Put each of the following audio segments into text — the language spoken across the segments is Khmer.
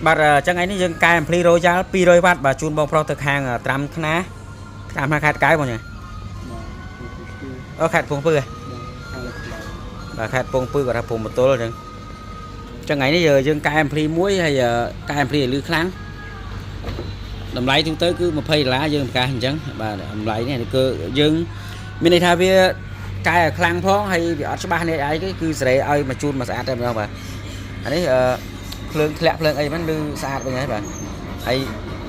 បាទចឹងឯនេះយើងកែ ampli royal 200 W បាទជូនបងប្រុសទៅខាងត្រាំខ្នាតាមខេត្តកែវបងញ៉ាអូខេត្តពងពឺបាទខេត្តពងពឺគាត់ថាព្រំបន្ទល់អញ្ចឹងថ្ងៃនេះយើងកែ ampli មួយហើយកែ ampli ឲ្យលឺខ្លាំងតម្លៃទូទៅគឺ$20យើងប្រកាសអញ្ចឹងបាទតម្លៃនេះគឺយើងមានន័យថាវាកែឲ្យខ្លាំងផងហើយវាអត់ច្បាស់នេះអីគឺសេរីឲ្យមកជូនមកស្អាតតែម្ដងបាទអានេះភ្លើងធ្លាក់ភ្លើងអីហ្នឹងលឺស្អាតវិញហើយបាទហើយ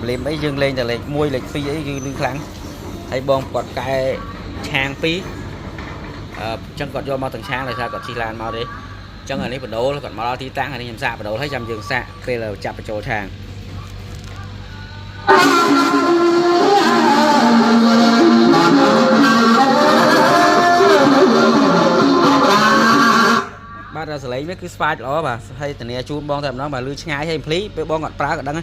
លេមអីយើងលេងតែលេខ1លេខ2អីគឺលឺខ្លាំងហើយបងគាត់កែឆាង2អញ្ចឹងគាត់យកមកទាំងឆាងដោយសារគាត់ជិះឡានមកទេអញ្ចឹងអានេះបដូលគាត់មកដល់ទីតាំងអានេះខ្ញុំសាកបដូលហើយចាំយើងសាកពេលចាប់បញ្ចូលឆាងបាទសលេងនេះគឺស្វាចល្អបាទហើយធានាជូនបងតែម្ដងបាទលឺឆ្ងាយហើយភ្លីពេលបងអត់ប្រើក៏ដឹង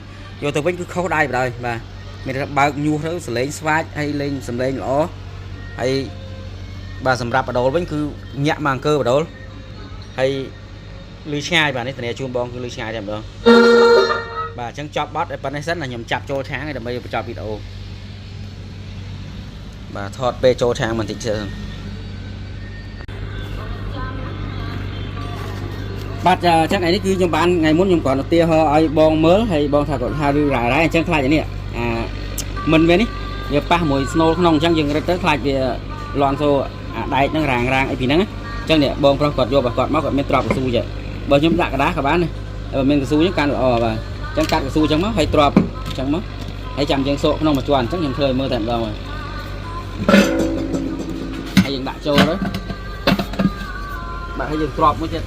យកទៅវិញគឺខុសដៃបណ្ដោយបាទមានតែបើកញូសទៅសលេងស្វាចហើយលេងសំឡេងល្អហើយបាទសម្រាប់បដូលវិញគឺញាក់មកអង្គើបដូលហើយលឺឆ្ងាយបាទនេះធានាជូនបងគឺលឺឆ្ងាយតែម្ដងបាទអញ្ចឹងចប់បត់ឲ្យប៉ុណ្ណេះសិនខ្ញុំចាប់ចូលឆាងដើម្បីបញ្ចប់វីដេអូបាទថតពេលចូលឆាងបន្តិចសិនបាទអញ្ចឹងថ្ងៃនេះគឺខ្ញុំបានថ្ងៃមុនខ្ញុំគ្រាន់តែទាហោឲ្យបងមើលហើយបងថាគាត់ថាឬរ៉ារ៉ៃអញ្ចឹងខ្លាចនេះមិនវានេះវាប៉ះមួយស្នូលក្នុងអញ្ចឹងយើងរឹតទៅខ្លាចវាលន់សូអាដែកហ្នឹងរាងអីពីហ្នឹងអញ្ចឹងនេះបងប្រុសគាត់យកគាត់មកគាត់មានទ្របកស៊ូចេះបើខ្ញុំដាក់กระดาษក៏បានដែរបើមានកស៊ូហ្នឹងកាន់ល្អបាទអញ្ចឹងកាត់កស៊ូអញ្ចឹងមកហើយទ្របអញ្ចឹងមកហើយចាំយើងសក់ក្នុងមួយជាន់អញ្ចឹងខ្ញុំធ្វើឲ្យមើលតែម្ដងហើយយើងដាក់ចូលទៅបាទហើយយើងទ្របមួយទៀត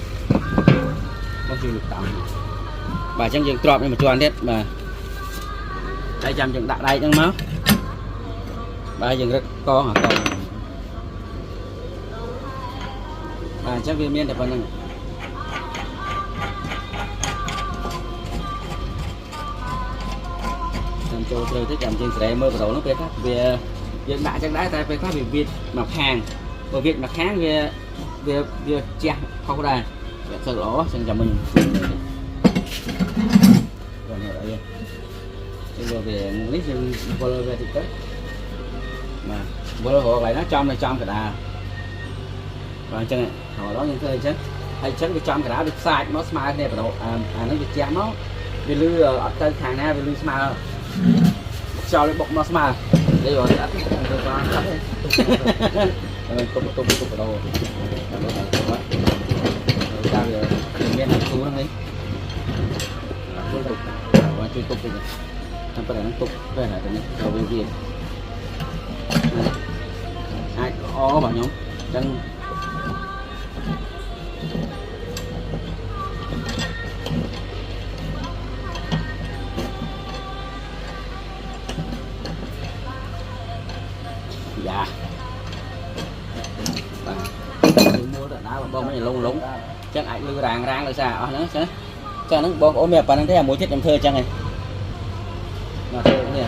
មកជួយលុបតាមបាទអញ្ចឹងយើងទ្របនេះមួយជាន់ទៀតបាទហើយចាំយើងដាក់ដៃហ្នឹងមកបាទយើងរឹតកងបាទអញ្ចឹងវាមានតែប៉ុណ្្នឹងចាំចូលត្រូវទៅចាំយើងស្រែមើលបដូរនោះពេលខ្លះវាយើងដាក់អញ្ចឹងដែរតែពេលខ្លះវាវាមកខាងបើវាមកខាងវាជះខុសដែរវាសើល្អចឹងចាំមិញបាទនេះអីចឹងវានេះយើងវល់វាតិចទៅបាទវល់រកកន្លែងណាចំនៅចំកណ្ដាលបាទអញ្ចឹងហើយដល់យើងធ្វើអញ្ចឹងហើយអញ្ចឹងវាចំកណ្ដាលវាខ្សាច់មកស្មើគ្នាបដូរអានេះវាជះមកវាលឺអត់ទៅខាងណាវាលឺស្មើខ្យល់វាបុកមកស្មើនេះអត់អត់ទៅបានអត់ទេទុបបដូរចាំមានទូហ្នឹងនេះជួយទុបតិចតាមប្រហែលហ្នឹងទុបទៅណាទៅនេះទៅវាអាចអបាទខ្ញុំអញ្ចឹងយ៉ាបាទmua đợt đáបងមិនលងអញ្ចឹងអាចលឺរាងដោយសារអស់ហ្នឹងចឹងហ្នឹងបងប្អូនមានប៉ុណ្្នឹងទេអាមួយទៀតខ្ញុំធ្វើអញ្ចឹងឯងមកធ្វើនេះ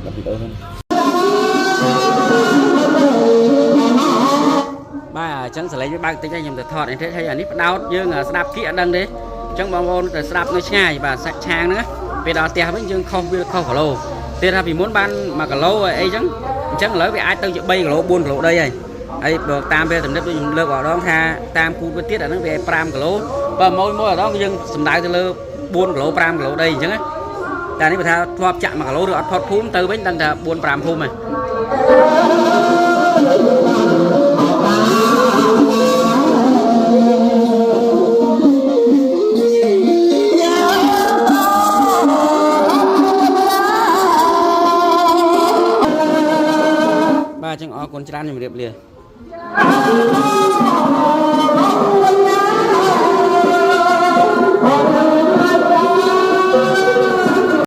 ដល់វីដេអូហ្នឹងបាទអញ្ចឹងសលេងវាបើកតិចហើយខ្ញុំទៅថតអីទេហើយអានេះផ្ដោតយើងស្ដាប់គៀកអត់ដឹងទេអញ្ចឹងបងប្អូនទៅស្ដាប់នៅឆ្ងាយបាទសាច់ឆាងហ្នឹងពេលដល់ផ្ទះវិញយើងខុសវាខុសគីឡូទៀតថាពីមុនបាន1គីឡូអីចឹងអញ្ចឹងឥឡូវវាអាចទៅជា3គីឡូ4គីឡូដីហើយបើតាមពេលទំនិញខ្ញុំលើកម្ដងថាតាមគូវាទៀតអាហ្នឹងវា5គីឡូបើមួយម្ដងយើងសំដៅទៅលើ4គីឡូ5គីឡូដីអញ្ចឹងតែនេះបើថាធ្លាប់ចាក់1គីឡូឬអត់ផុតភូមិទៅវិញដឹងថា4 5ភូមិហើយបាទអញ្ចឹងអរគុណច្រើនជំរាបលាOh